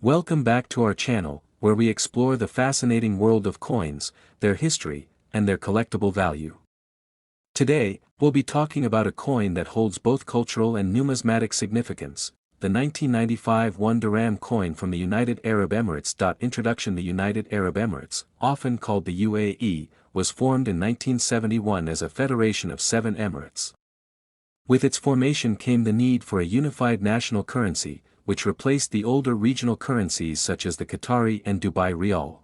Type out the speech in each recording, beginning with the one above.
Welcome back to our channel, where we explore the fascinating world of coins, their history, and their collectible value. Today, we'll be talking about a coin that holds both cultural and numismatic significance, the 1995 1 dirham coin from the United Arab Emirates. Introduction: The United Arab Emirates, often called the UAE, was formed in 1971 as a federation of 7 emirates. With its formation came the need for a unified national currency, which replaced the older regional currencies such as the Qatari and Dubai riyal.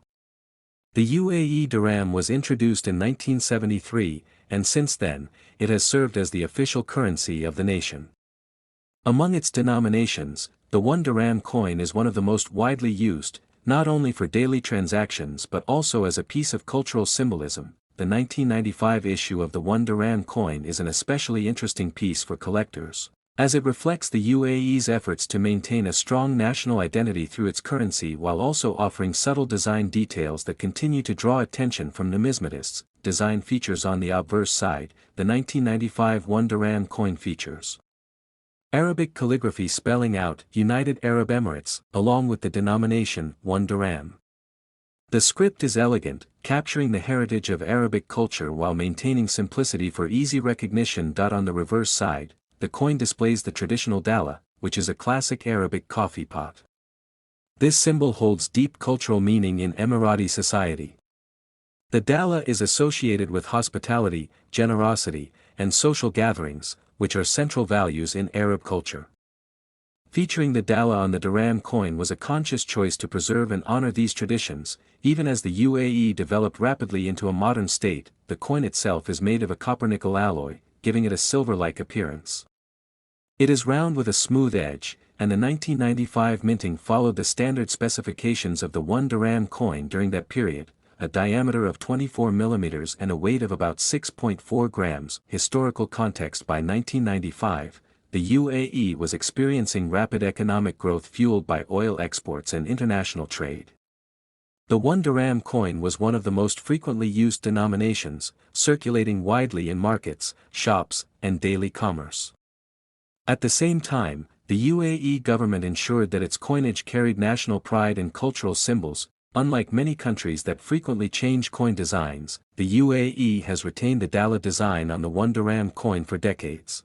The UAE dirham was introduced in 1973, and since then, it has served as the official currency of the nation. Among its denominations, the 1 dirham coin is one of the most widely used, not only for daily transactions but also as a piece of cultural symbolism. The 1995 issue of the 1 dirham coin is an especially interesting piece for collectors, as it reflects the UAE's efforts to maintain a strong national identity through its currency while also offering subtle design details that continue to draw attention from numismatists. Design features: on the obverse side, the 1995 1 dirham coin features Arabic calligraphy spelling out United Arab Emirates, along with the denomination 1 dirham. The script is elegant, capturing the heritage of Arabic culture while maintaining simplicity for easy recognition. On the reverse side, the coin displays the traditional dala, which is a classic Arabic coffee pot. This symbol holds deep cultural meaning in Emirati society. The dala is associated with hospitality, generosity, and social gatherings, which are central values in Arab culture. Featuring the dala on the dirham coin was a conscious choice to preserve and honor these traditions. Even as the UAE developed rapidly into a modern state, the coin itself is made of a copper-nickel alloy, giving it a silver-like appearance. It is round with a smooth edge, and the 1995 minting followed the standard specifications of the 1 dirham coin during that period: a diameter of 24 mm and a weight of about 6.4 grams. Historical context: by 1995, the UAE was experiencing rapid economic growth fueled by oil exports and international trade. The 1 dirham coin was one of the most frequently used denominations, circulating widely in markets, shops, and daily commerce. At the same time, the UAE government ensured that its coinage carried national pride and cultural symbols. Unlike many countries that frequently change coin designs, the UAE has retained the dala design on the 1 dirham coin for decades.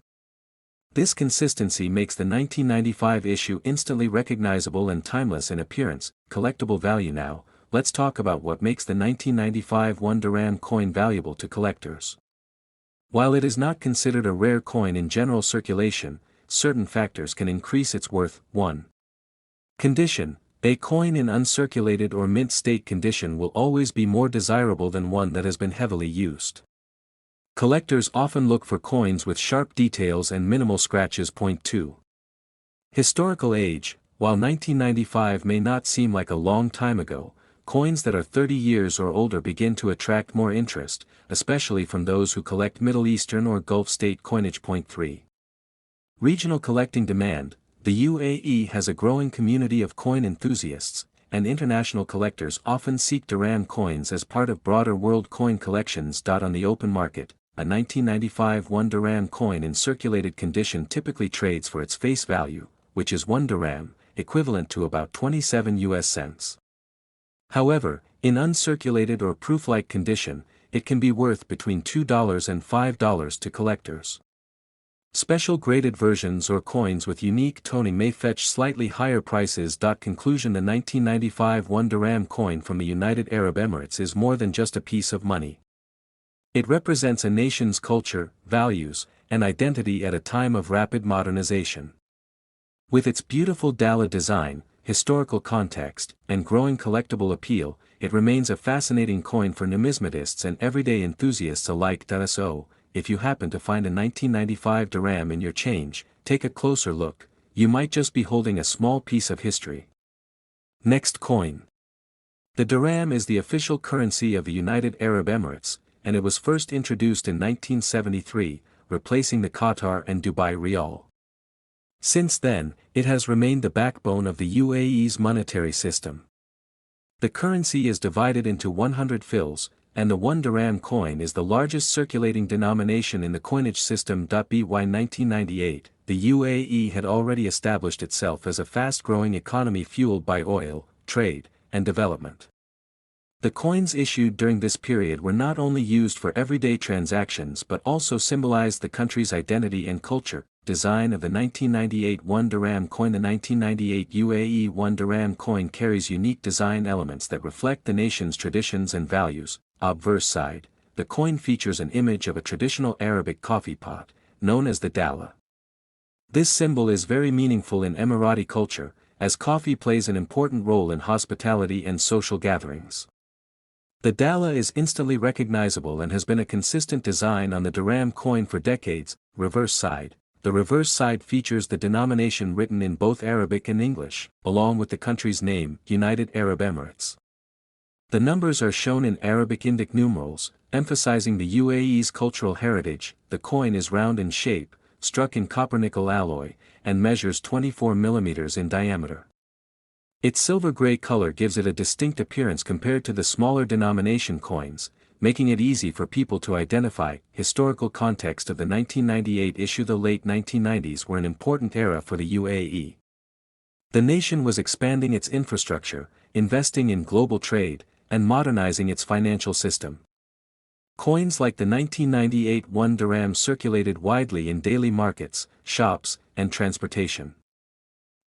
This consistency makes the 1995 issue instantly recognizable and timeless in appearance. Collectible value: now, let's talk about what makes the 1995 1 dirham coin valuable to collectors. While it is not considered a rare coin in general circulation, certain factors can increase its worth. 1. Condition: a coin in uncirculated or mint state condition will always be more desirable than one that has been heavily used. Collectors often look for coins with sharp details and minimal scratches. 2. Historical age: while 1995 may not seem like a long time ago, coins that are 30 years or older begin to attract more interest, especially from those who collect Middle Eastern or Gulf state coinage. 3. Regional collecting demand: the UAE has a growing community of coin enthusiasts, and international collectors often seek dirham coins as part of broader world coin collections. On the open market, a 1995 1 dirham coin in circulated condition typically trades for its face value, which is 1 dirham, equivalent to about 27 US cents. However, in uncirculated or proof-like condition, it can be worth between $2 and $5 to collectors. Special graded versions or coins with unique toning may fetch slightly higher prices. Conclusion: the 1995 1 dirham coin from the United Arab Emirates is more than just a piece of money. It represents a nation's culture, values, and identity at a time of rapid modernization. With its beautiful dala design, historical context, and growing collectible appeal, it remains a fascinating coin for numismatists and everyday enthusiasts alike. So, if you happen to find a 1995 dirham in your change, take a closer look. You might just be holding a small piece of history. Next coin. The dirham is the official currency of the United Arab Emirates, and it was first introduced in 1973, replacing the Qatar and Dubai riyal. Since then, it has remained the backbone of the UAE's monetary system. The currency is divided into 100 fils, and the 1 dirham coin is the largest circulating denomination in the coinage system. By 1998, the UAE had already established itself as a fast-growing economy fueled by oil, trade, and development. The coins issued during this period were not only used for everyday transactions but also symbolized the country's identity and culture. Design of the 1998 1 dirham coin. The 1998 UAE 1 dirham coin carries unique design elements that reflect the nation's traditions and values. Obverse side, the coin features an image of a traditional Arabic coffee pot, known as the dala. This symbol is very meaningful in Emirati culture, as coffee plays an important role in hospitality and social gatherings. The dala is instantly recognizable and has been a consistent design on the dirham coin for decades. Reverse side. The reverse side features the denomination written in both Arabic and English, along with the country's name, United Arab Emirates. The numbers are shown in Arabic Indic numerals, emphasizing the UAE's cultural heritage. The coin is round in shape, struck in copper-nickel alloy, and measures 24 mm in diameter. Its silver-gray color gives it a distinct appearance compared to the smaller denomination coins, making it easy for people to identify. Historical context of the 1998 issue. The late 1990s were an important era for the UAE. The nation was expanding its infrastructure, investing in global trade, and modernizing its financial system. Coins like the 1998 1 dirham circulated widely in daily markets, shops, and transportation.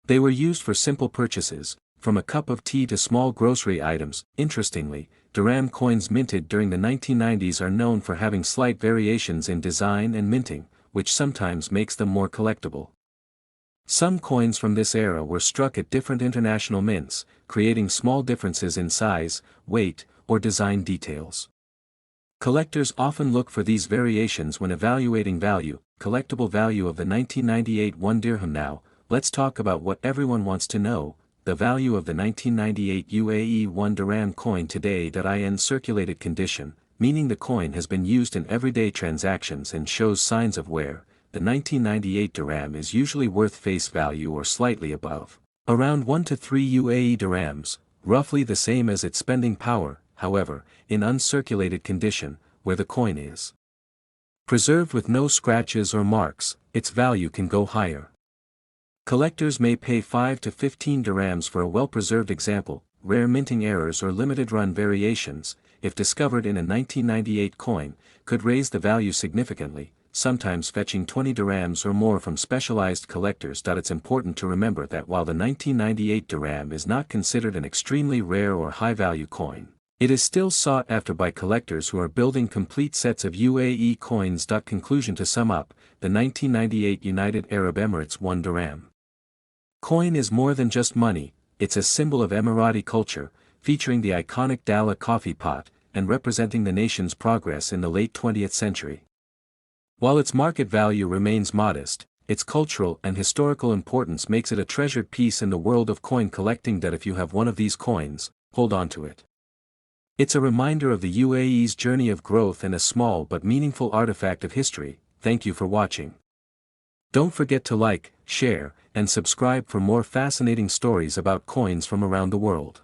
They were used for simple purchases, from a cup of tea to small grocery items. Interestingly, dirham coins minted during the 1990s are known for having slight variations in design and minting, which sometimes makes them more collectible. Some coins from this era were struck at different international mints, creating small differences in size, weight, or design details. Collectors often look for these variations when evaluating value. Collectible value of the 1998 1 dirham. Now, let's talk about what everyone wants to know: the value of the 1998 UAE 1 dirham coin today. In circulated condition, meaning the coin has been used in everyday transactions and shows signs of wear. The 1998 dirham is usually worth face value or slightly above, around 1 to 3 UAE dirhams, roughly the same as its spending power. However, in uncirculated condition, where the coin is preserved with no scratches or marks, its value can go higher. Collectors may pay 5 to 15 dirhams for a well-preserved example. Rare minting errors or limited-run variations, if discovered in a 1998 coin, could raise the value significantly, sometimes fetching 20 dirhams or more from specialized collectors. It's important to remember that while the 1998 dirham is not considered an extremely rare or high-value coin, it is still sought after by collectors who are building complete sets of UAE coins. Conclusion: to sum up, the 1998 United Arab Emirates 1 dirham coin is more than just money. It's a symbol of Emirati culture, featuring the iconic Dala coffee pot, and representing the nation's progress in the late 20th century. While its market value remains modest, its cultural and historical importance makes it a treasured piece in the world of coin collecting. If you have one of these coins, hold on to it. It's a reminder of the UAE's journey of growth and a small but meaningful artifact of history. Thank you for watching. Don't forget to like, share, and subscribe for more fascinating stories about coins from around the world.